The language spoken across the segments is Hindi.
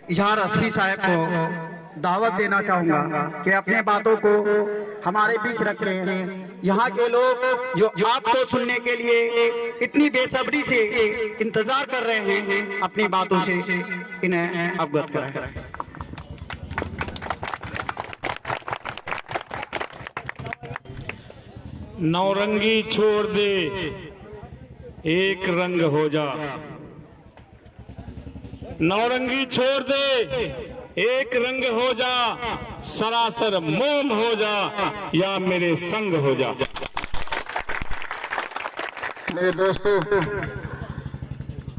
इजहार हस्बी साहब को दावत देना चाहूंगा कि अपने बातों को हमारे बीच रखें। यहाँ के लोग जो आपको सुनने के लिए इतनी बेसब्री से इंतजार कर रहे हैं, अपनी बातों से इन्हें अवगत कराएं। नौरंगी छोड़ दे, एक रंग हो जा। नौरंगी छोड़ दे, एक रंग हो जा, सरासर मोम हो जा या मेरे संग हो जा। मेरे दोस्तों,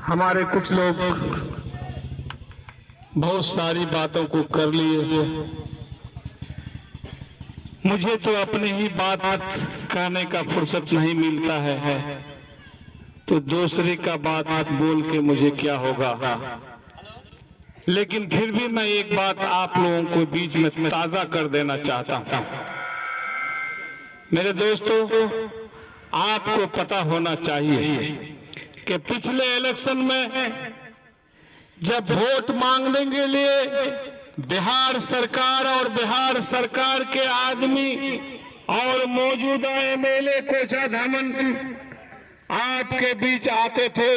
हमारे कुछ लोग बहुत सारी बातों को कर लिए, मुझे तो अपनी ही बात कहने का फुर्सत नहीं मिलता है, तो दूसरे का बात बोल के मुझे क्या होगा। लेकिन फिर भी मैं एक बात आप लोगों को बीच में ताजा कर देना चाहता हूं। मेरे दोस्तों, आपको पता होना चाहिए कि पिछले इलेक्शन में जब वोट मांगने के लिए बिहार सरकार और बिहार सरकार के आदमी और मौजूदा एमएलए कोचा धामन आपके बीच आते थे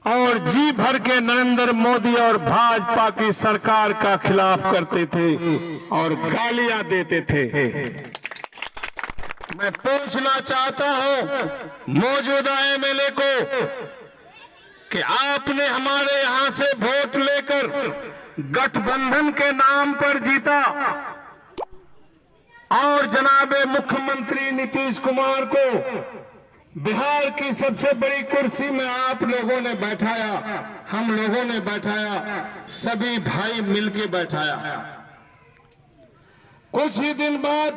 और जी भर के नरेंद्र मोदी और भाजपा की सरकार का खिलाफ करते थे और गालियां देते थे। मैं पूछना चाहता हूं मौजूदा एमएलए को कि आपने हमारे यहां से वोट लेकर गठबंधन के नाम पर जीता और जनाबे मुख्यमंत्री नीतीश कुमार को बिहार की सबसे बड़ी कुर्सी में आप लोगों ने बैठाया, हम लोगों ने बैठाया, सभी भाई मिलके बैठाया। कुछ ही दिन बाद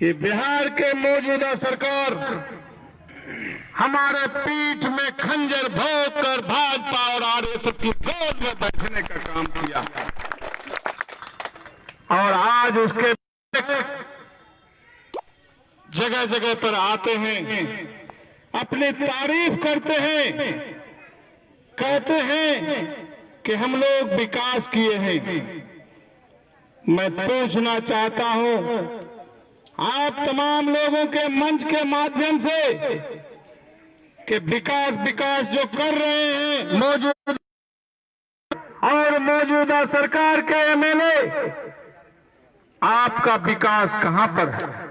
ये बिहार के मौजूदा सरकार हमारे पीठ में खंजर भोंक कर भाजपा और आरएसएस की गोद में बैठने का काम किया और आज उसके जगह जगह पर आते हैं, अपनी तारीफ करते हैं, कहते हैं कि हम लोग विकास किए हैं। मैं पूछना चाहता हूं आप तमाम लोगों के मंच के माध्यम से कि विकास जो कर रहे हैं मौजूदा और मौजूदा सरकार के एमएलए, आपका विकास कहां पर है?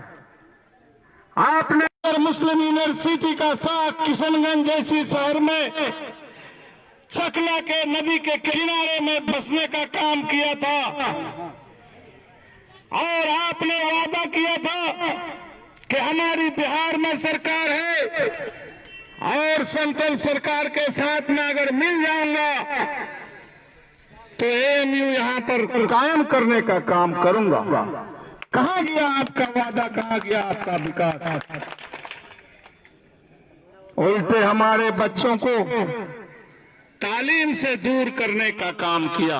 आपने मुस्लिम यूनिवर्सिटी का साथ किशनगंज जैसी शहर में चकला के नदी के किनारे में बसने का काम किया था और आपने वादा किया था कि हमारी बिहार में सरकार है और सेंट्रल सरकार के साथ में अगर मिल जाऊंगा तो एएमयू यहां पर कायम करने का काम करूंगा। कहां गया आपका वादा, कहां गया आपका विकास? उल्टे हमारे बच्चों को तालीम से दूर करने का काम किया।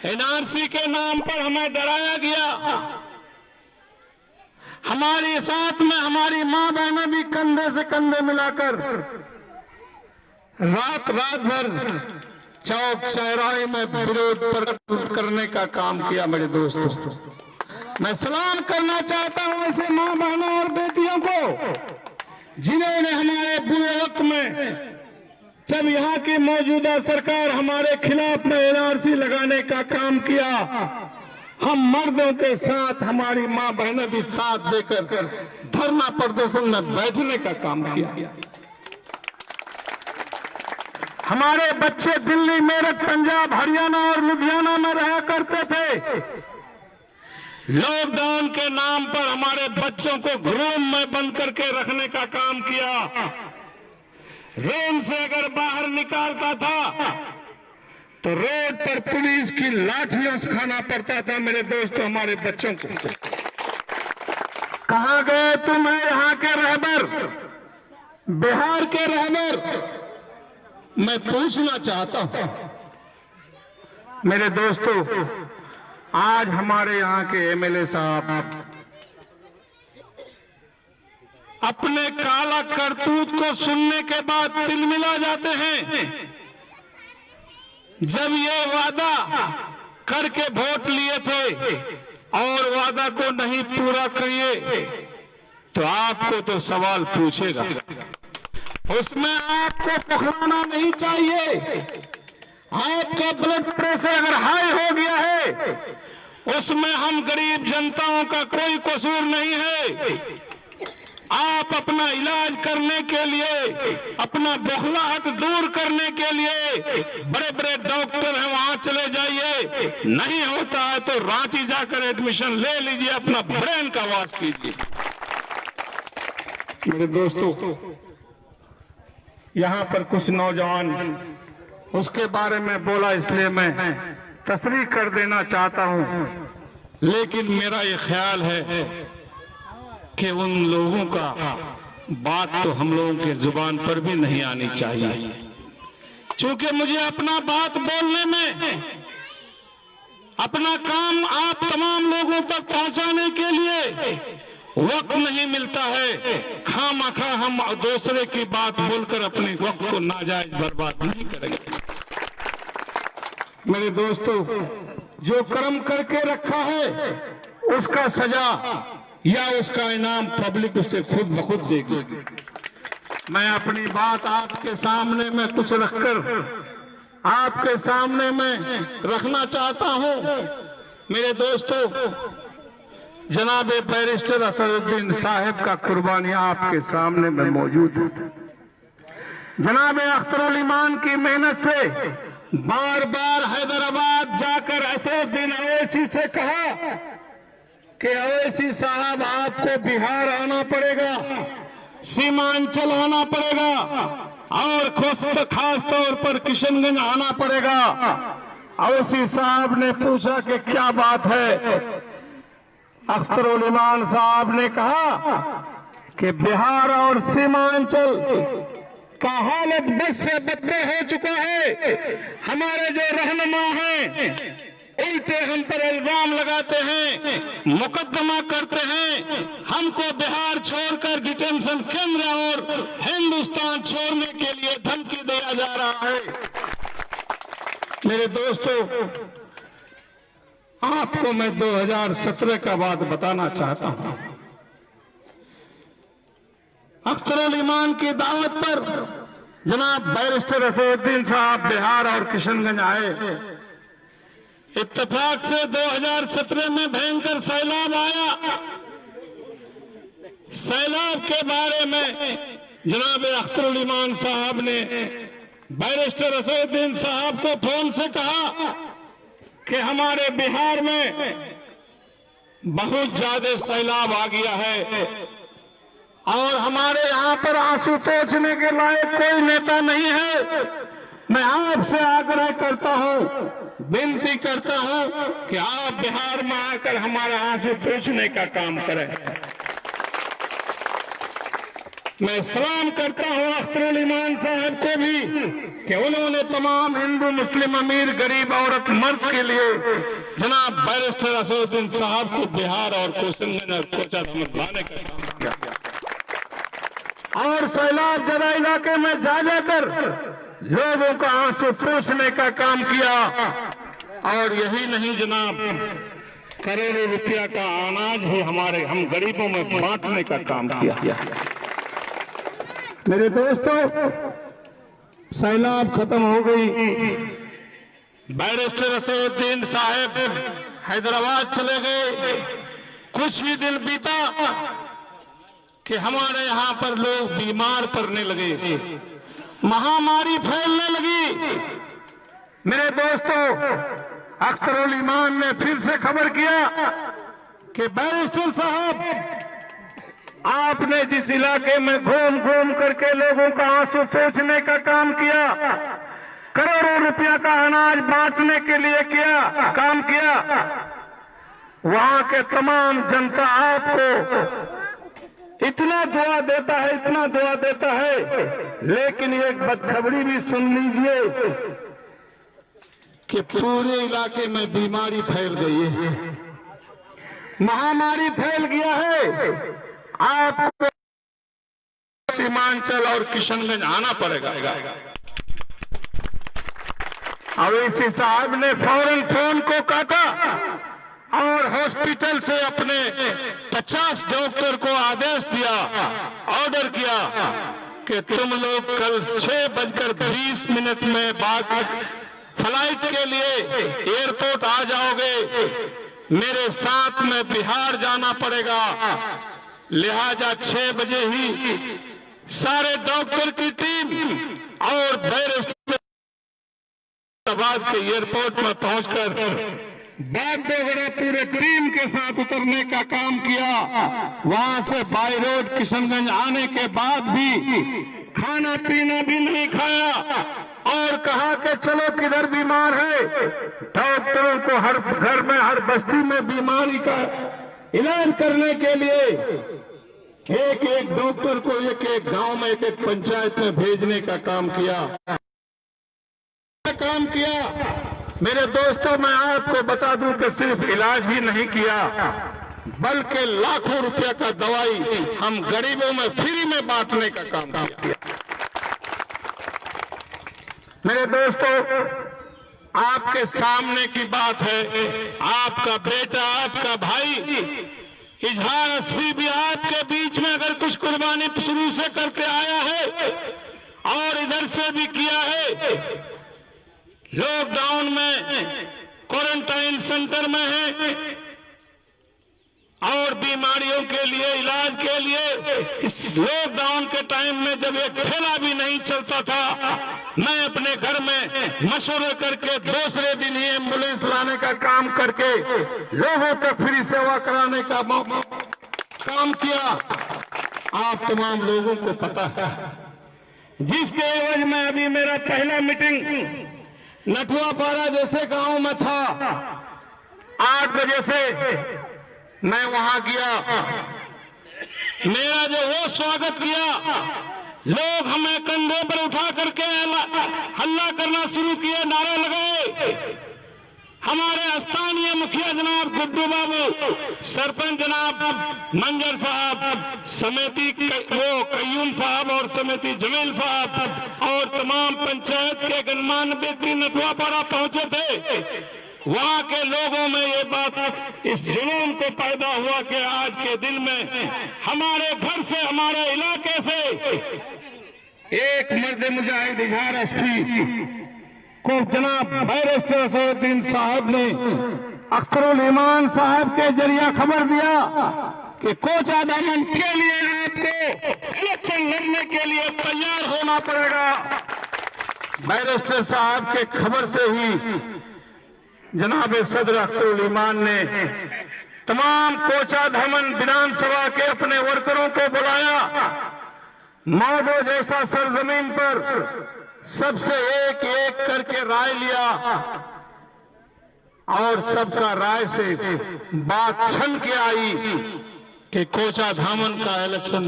एनआरसी के नाम पर हमें डराया गया। हमारे साथ में हमारी मां बहनें भी कंधे से कंधे मिलाकर रात भर चौक चौराहे में विरोध करने का काम किया। मेरे दोस्तों, मैं सलाम करना चाहता हूं ऐसे मां बहनों और बेटियों को जिन्होंने हमारे बुरे वक्त में, जब यहाँ की मौजूदा सरकार हमारे खिलाफ में एनआरसी लगाने का काम किया, हम मर्दों के साथ हमारी मां बहनें भी साथ देकर धरना प्रदर्शन में बैठने का काम किया। हमारे बच्चे दिल्ली, मेरठ, पंजाब, हरियाणा और लुधियाना में रहा करते थे। लॉकडाउन के नाम पर हमारे बच्चों को रूम में बंद करके रखने का काम किया। रूम से अगर बाहर निकालता था तो रोड पर पुलिस की लाठियों से खाना पड़ता था। मेरे दोस्तों, हमारे बच्चों को कहां गए तुम है यहाँ के रहबर, बिहार के रहबर? मैं पूछना चाहता हूं मेरे दोस्तों, आज हमारे यहाँ के एमएलए साहब अपने काला करतूत को सुनने के बाद तिलमिला जाते हैं। जब ये वादा करके वोट लिए थे और वादा को नहीं पूरा किए तो आपको तो सवाल पूछेगा। उसमें आपको पकड़ाना नहीं चाहिए। आपका ब्लड प्रेशर अगर हाई हो गया है उसमें हम गरीब जनताओं का कोई कसूर नहीं है। आप अपना इलाज करने के लिए, अपना बौखलाहट दूर करने के लिए बड़े बड़े डॉक्टर हैं, वहां चले जाइए। नहीं होता है तो रांची जाकर एडमिशन ले लीजिए, अपना ब्रेन का वाश कीजिए। मेरे दोस्तों, यहाँ पर कुछ नौजवान उसके बारे में बोला, इसलिए मैं तस्रीह कर देना चाहता हूँ। लेकिन मेरा ये ख्याल है कि उन लोगों का बात तो हम लोगों के जुबान पर भी नहीं आनी चाहिए, क्योंकि मुझे अपना बात बोलने में, अपना काम आप तमाम लोगों तक पहुंचाने के लिए वक्त नहीं मिलता है। खामखा हम दूसरे की बात बोलकर अपने वक्त को नाजायज बर्बाद नहीं करेंगे। मेरे दोस्तों, जो कर्म करके रखा है उसका सजा या उसका इनाम पब्लिक उसे खुद ब खुद देगी। मैं अपनी बात आपके सामने में कुछ रखकर आपके सामने में रखना चाहता हूं। मेरे दोस्तों, जनाब बैरिस्टर असदुद्दीन साहब का कुर्बानी आपके सामने में मौजूद है। जनाब अख्तरुल ईमान की मेहनत से बार बार हैदराबाद जाकर असदुद्दीन अवैसी से कहा कि अवैसी साहब आपको बिहार आना पड़ेगा, सीमांचल आना पड़ेगा और खास तौर पर किशनगंज आना पड़ेगा। अवैसी साहब ने पूछा कि क्या बात है। अख्तरुल ईमान साहब ने कहा कि बिहार और सीमांचल का हालत बस से बदतर हो चुका है। हमारे जो रहनुमा हैं उल्टे हम पर इल्जाम लगाते हैं, मुकदमा करते हैं, हमको बिहार छोड़कर डिटेंशन केंद्र और हिंदुस्तान छोड़ने के लिए धमकी दिया जा रहा है। मेरे दोस्तों, आपको मैं 2017 का बात बताना चाहता हूं। अख्तरुल ईमान की दावत पर जनाब बैरिस्टर असदुद्दीन साहब बिहार और किशनगंज आए। इत्तेफाक से 2017 में भयंकर सैलाब आया। सैलाब के बारे में जनाब अख्तरुल ईमान साहब ने बैरिस्टर असदुद्दीन साहब को फोन से कहा कि हमारे बिहार में बहुत ज्यादा सैलाब आ गया है और हमारे यहाँ पर आंसू पोंछने के लायक कोई नेता नहीं है। मैं आपसे आग्रह करता हूँ, विनती करता हूँ कि आप बिहार में आकर हमारा आंसू पोंछने का काम करें। मैं सलाम करता हूँ अख्तरुल ईमान साहब को भी कि उन्होंने तमाम हिंदू मुस्लिम अमीर गरीब औरत मर्द के लिए जनाब बैरिस्टर असदुद्दीन साहब को बिहार और किशनगंज और कोचाधाम लाने का काम किया और सैलाब जदा इलाके में जा जाकर लोगों का आंसू पोंछने का काम किया। और यही नहीं जनाब, करोड़ों रुपया का अनाज भी हम गरीबों में बांटने का काम किया। मेरे दोस्तों, सैलाब खत्म हो गई। बैरिस्टर असदुद्दीन साहब हैदराबाद चले गए। कुछ ही दिन बीता कि हमारे यहाँ पर लोग बीमार पड़ने लगे, महामारी फैलने लगी। मेरे दोस्तों, अख्तरुल ईमान ने फिर से खबर किया कि बैरिस्टर साहब, आपने जिस इलाके में घूम घूम करके लोगों का आंसू पोंछने का काम किया, करोड़ों रुपया का अनाज बांटने के लिए काम किया, वहां के तमाम जनता आपको इतना दुआ देता है, इतना दुआ देता है। लेकिन एक बदखबरी भी सुन लीजिए कि पूरे इलाके में बीमारी फैल गई है, महामारी फैल गया है। आप सीमांचल और किशनगंज आना पड़ेगा। अवैसी साहब ने फौरन फोन को काटा और हॉस्पिटल से अपने 50 डॉक्टर को आदेश दिया, ऑर्डर किया कि तुम लोग कल 6:20 में बाद फ्लाइट के लिए एयरपोर्ट आ जाओगे। मेरे साथ में बिहार जाना पड़ेगा, लिहाजा 6 बजे ही सारे डॉक्टर की टीम और बैरिस्टर के एयरपोर्ट में पहुंचकर बागडोगरा पूरे टीम के साथ उतरने का काम किया। वहां से बाई रोड किशनगंज आने के बाद भी खाना पीना भी नहीं खाया और कहा कि चलो किधर बीमार है, डॉक्टरों को हर घर में हर बस्ती में बीमारी का इलाज करने के लिए एक एक डॉक्टर को एक एक गांव में एक एक पंचायत में भेजने का काम किया। मेरे दोस्तों, मैं आपको बता दूं कि सिर्फ इलाज ही नहीं किया बल्कि लाखों रुपए का दवाई हम गरीबों में फ्री में बांटने का काम किया। मेरे दोस्तों, आपके सामने की बात है, आपका बेटा आपका भाई इजहार असफी भी आपके बीच में अगर कुछ कुर्बानी शुरू से करके आया है और इधर से भी किया है। लॉकडाउन में क्वारंटाइन सेंटर में है और बीमारियों के लिए इलाज के लिए इस लॉकडाउन के टाइम में जब एक ठेला भी नहीं चलता था, मैं अपने घर में मशवरे करके दूसरे दिन ही एम्बुलेंस लाने का काम करके लोगों तक फ्री सेवा कराने का काम किया। आप तमाम लोगों को पता है, जिसके एवज में अभी मेरा पहला मीटिंग नटुआपाड़ा जैसे गांव में था, 8 बजे से मैं वहां गया। मेरा जो वो स्वागत किया, लोग हमें कंधे पर उठा करके हल्ला करना शुरू किए, नारे लगाए। हमारे स्थानीय मुखिया जनाब गुड्डू बाबू, सरपंच जनाब मंजर साहब, समिति वो कयूम साहब और समिति जमील साहब और तमाम पंचायत के गणमान्य व्यक्ति नटुआपाड़ा पहुंचे थे। वहां के लोगों में ये बात, इस जुनून को पैदा हुआ कि आज के दिन में हमारे घर से, हमारे इलाके से एक मर्द मुजाहिद इजहार असफी को जनाब बैरिस्टर असदुद्दीन साहब ने अख्तरुल ईमान साहब के जरिए खबर दिया कि कोचा दामन के लिए आपको इलेक्शन लड़ने के लिए तैयार होना पड़ेगा। बैरिस्टर साहब के खबर से ही जनाब सदर अख्तरुल ईमान ने तमाम कोचा धामन विधानसभा के अपने वर्करों को बुलाया। मौदो जैसा सरजमीन पर सबसे एक एक करके राय लिया और सबका राय से बात छन के आई कि कोचा धामन का इलेक्शन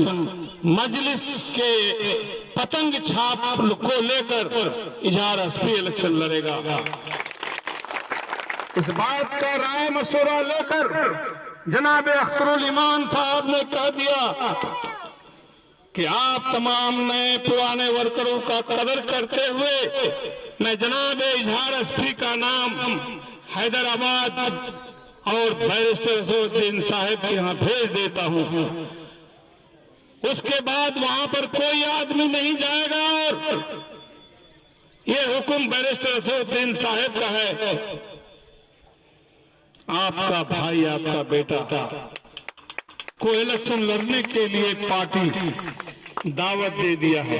मजलिस के पतंग छाप को लेकर इजहार असफी इलेक्शन लड़ेगा। इस बात का राय मशवरा लेकर जनाब अख्तरुल ईमान साहब ने कह दिया कि आप तमाम नए पुराने वर्करों का कदर करते हुए मैं जनाब इजहार असफी का नाम हैदराबाद और बैरिस्टर असदुद्दीन साहब के यहाँ भेज देता हूँ। उसके बाद वहां पर कोई आदमी नहीं जाएगा और ये हुक्म बैरिस्टर असदुद्दीन साहब का है। आपका भाई, आपका बेटा को इलेक्शन लड़ने के लिए पार्टी दावत दे दिया है।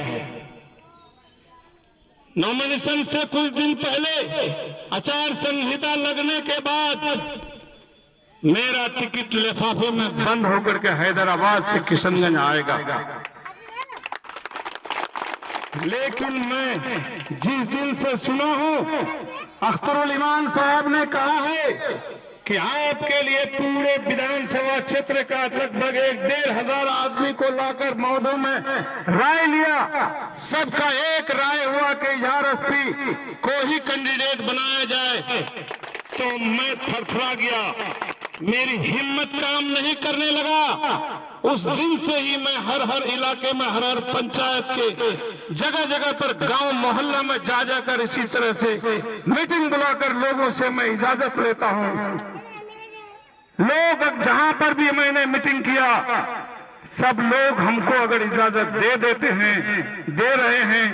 नॉमिनेशन से कुछ दिन पहले आचार संहिता लगने के बाद मेरा टिकट लिफाफे में बंद होकर के हैदराबाद से किशनगंज आएगा। लेकिन मैं जिस दिन से सुना हूं, अख्तरुल ईमान साहब ने कहा है कि आपके लिए पूरे विधानसभा क्षेत्र का लगभग 1,500 आदमी को लाकर मौदों में राय लिया। सबका एक राय हुआ कि इजहार असफी को ही कैंडिडेट बनाया जाए। तो मैं थरथरा गया। मेरी हिम्मत काम नहीं करने लगा, उस दिन से ही मैं हर इलाके में, हर पंचायत के जगह जगह पर, गांव मोहल्ला में जा जाकर इसी तरह से मीटिंग बुलाकर लोगों से मैं इजाजत लेता हूं। लोग अब जहां पर भी मैंने मीटिंग किया, सब लोग हमको अगर इजाजत दे देते हैं, दे रहे हैं,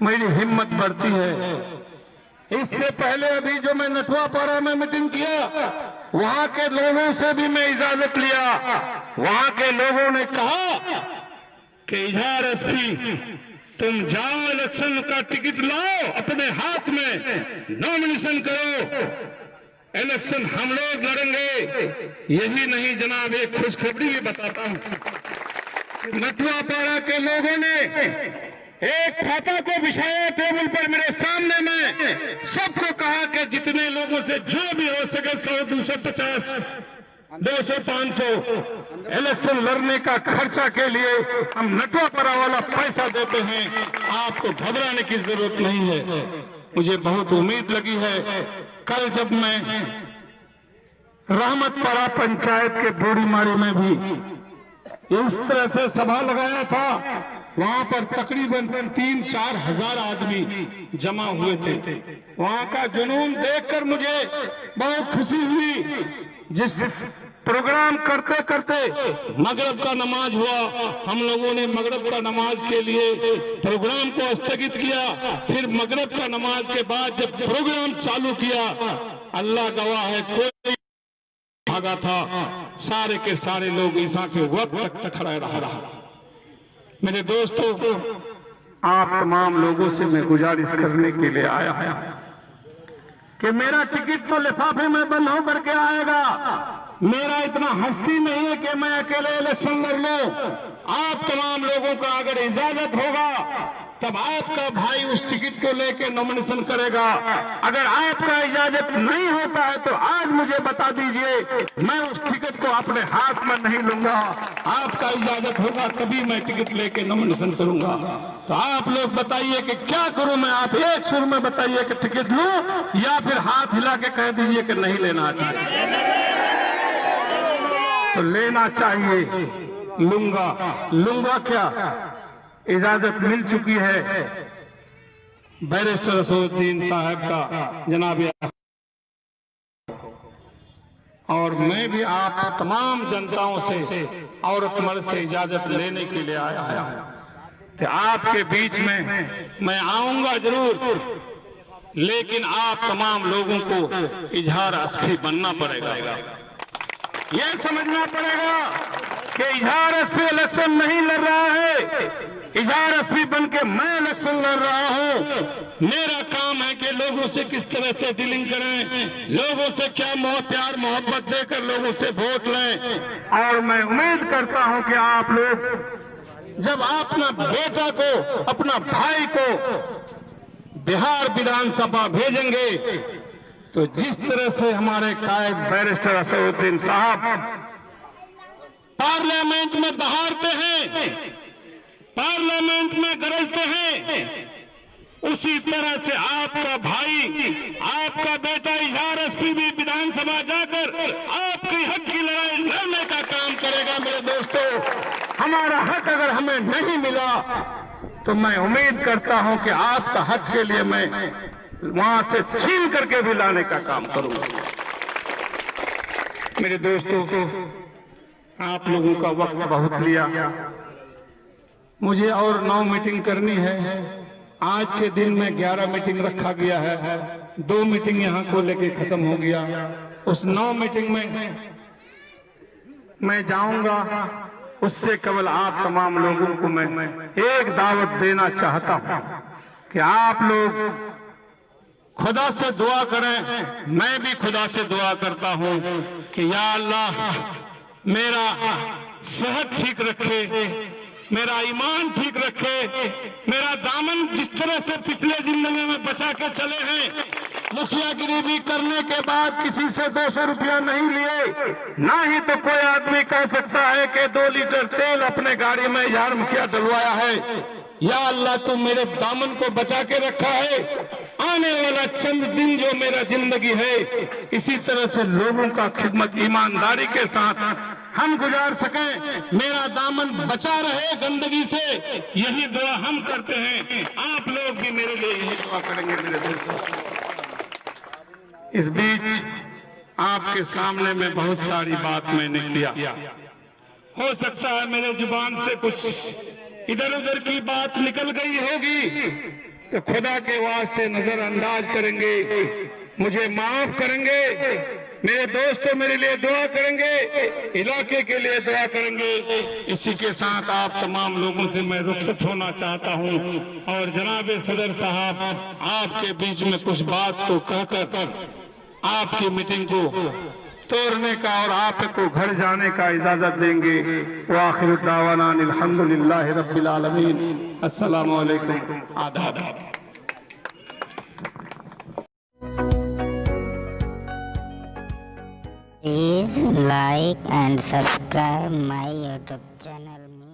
मेरी हिम्मत बढ़ती है। इससे पहले अभी जो मैं नटवापारा में मीटिंग किया, वहां के लोगों से भी मैं इजाजत लिया। वहां के लोगों ने कहा कि इजहार एसपी तुम जाओ, इलेक्शन का टिकट लाओ, अपने हाथ में नॉमिनेशन करो, इलेक्शन हम लोग लड़ेंगे। यही नहीं जनाब, एक खुशखबरी भी बताता हूं। नटवापाड़ा के लोगों ने एक खाता को बिछाया टेबल पर मेरे सामने में, सबको कहा कि जितने लोगों से जो भी हो सके 100, 250, 200, 500 इलेक्शन लड़ने का खर्चा के लिए हम नटवापाड़ा वाला पैसा देते हैं, आपको घबराने की जरूरत नहीं है। मुझे बहुत उम्मीद लगी है। कल जब मैं रहमतपाड़ा पंचायत के बूढ़ीमारी में भी इस तरह से सभा लगाया था, वहां पर तकरीबन 3-4 हजार आदमी जमा हुए थे। वहां का जुनून देखकर मुझे बहुत खुशी हुई। जिस प्रोग्राम करते करते मगरिब का नमाज हुआ, हम लोगों ने मगरिब का नमाज के लिए प्रोग्राम को स्थगित किया। फिर मगरिब का नमाज के बाद जब प्रोग्राम चालू किया, अल्लाह गवाह है, कोई भागा था, सारे के सारे लोग ईसा के वक्त तक खड़ा रहा। मेरे दोस्तों, आप तमाम लोगों से मैं गुजारिश करने के लिए आया है कि मेरा टिकट तो लिफाफे में बंद होकर के आएगा। मेरा इतना हस्ती नहीं है कि मैं अकेले इलेक्शन लड़ लूं। आप तमाम लोगों का अगर इजाजत होगा तब आपका भाई उस टिकट को लेके नॉमिनेशन करेगा। अगर आपका इजाजत नहीं होता है तो आज मुझे बता दीजिए, मैं उस टिकट को अपने हाथ में नहीं लूंगा। आपका इजाजत होगा तभी मैं टिकट लेके नॉमिनेशन करूंगा। तो आप लोग बताइए कि क्या करूं मैं? आप एक सुर में बताइए कि टिकट लूं या फिर हाथ हिला के कह दीजिए कि नहीं लेना चाहिए। तो लेना चाहिए, लूंगा क्या? इजाजत मिल चुकी है बैरिस्टर असदुद्दीन साहब का, जनाब, और मैं भी आप तमाम जनताओं से, औरत मर्द से इजाजत लेने के लिए आया हूं। तो आपके बीच में मैं आऊंगा जरूर, लेकिन आप तमाम लोगों को इजहार एसपी बनना पड़ेगा। यह समझना पड़ेगा कि इजहार एसपी इलेक्शन नहीं लड़ रहा है, इजहार एसपी बन के मैं इलेक्शन लड़ रहा हूं। मेरा काम है कि लोगों से किस तरह से डीलिंग करें, लोगों से क्या प्यार मोहब्बत देकर लोगों से वोट लें। और मैं उम्मीद करता हूं कि आप लोग जब अपना बेटा को, अपना भाई को बिहार विधानसभा भेजेंगे, तो जिस तरह से हमारे कायद बैरिस्टर असदुद्दीन साहब पार्लियामेंट में दहाड़ते हैं, पार्लियामेंट में गरजते हैं, उसी तरह से आपका भाई, आपका बेटा इजहार एसपी भी विधानसभा जाकर आपके हक की लड़ाई लड़ने का काम करेगा। मेरे दोस्तों, हमारा हक अगर हमें नहीं मिला तो मैं उम्मीद करता हूं कि आपका हक के लिए मैं वहां से छीन करके भी लाने का काम करूंगा। मेरे दोस्तों, आप लोगों का वक्त बहुत लिया, मुझे और 9 मीटिंग करनी है। आज के दिन में 11 मीटिंग रखा गया है, 2 मीटिंग यहाँ को लेके खत्म हो गया। उस 9 मीटिंग में मैं जाऊंगा, उससे केवल आप तमाम लोगों को मैं एक दावत देना चाहता हूं कि आप लोग खुदा से दुआ करें। मैं भी खुदा से दुआ करता हूं कि या अल्लाह मेरा सेहत ठीक रखे, मेरा ईमान ठीक रखे, मेरा दामन जिस तरह से पिछले जिंदगी में बचा के चले हैं, मुखियागिरी भी करने के बाद किसी से 200 रुपया नहीं लिए, ना ही तो कोई आदमी कह सकता है कि 2 लीटर तेल अपने गाड़ी में इजहार मुखिया डलवाया है। या अल्लाह तू मेरे दामन को बचा के रखा है। आने वाला चंद दिन जो मेरा जिंदगी है, इसी तरह से लोगों का खिदमत ईमानदारी के साथ हम गुजार सके, मेरा दामन बचा रहे गंदगी से, यही दुआ हम करते हैं। आप लोग भी मेरे लिए यही दुआ करेंगे मेरे दोस्तों। इस बीच आपके सामने में बहुत सारी बात मैंने किया, हो सकता है मेरे जुबान से कुछ इधर उधर की बात निकल गई होगी, तो खुदा के वास्ते नजरअंदाज करेंगे, मुझे माफ करेंगे। मेरे दोस्तों मेरे लिए दुआ करेंगे, इलाके के लिए दुआ करेंगे। इसी के साथ आप तमाम लोगों से मैं रुखसत होना चाहता हूं और जनाब सदर साहब आपके बीच में कुछ बात को कहकर आपकी मीटिंग को तोड़ने का और आपको घर जाने का इजाजत देंगे। वाखिर दावाना अल्हम्दुलिल्लाहि रब्बिल आलमीन। अस्सलामु अलैकुम। आदाब। Please like and subscribe my YouTube channel.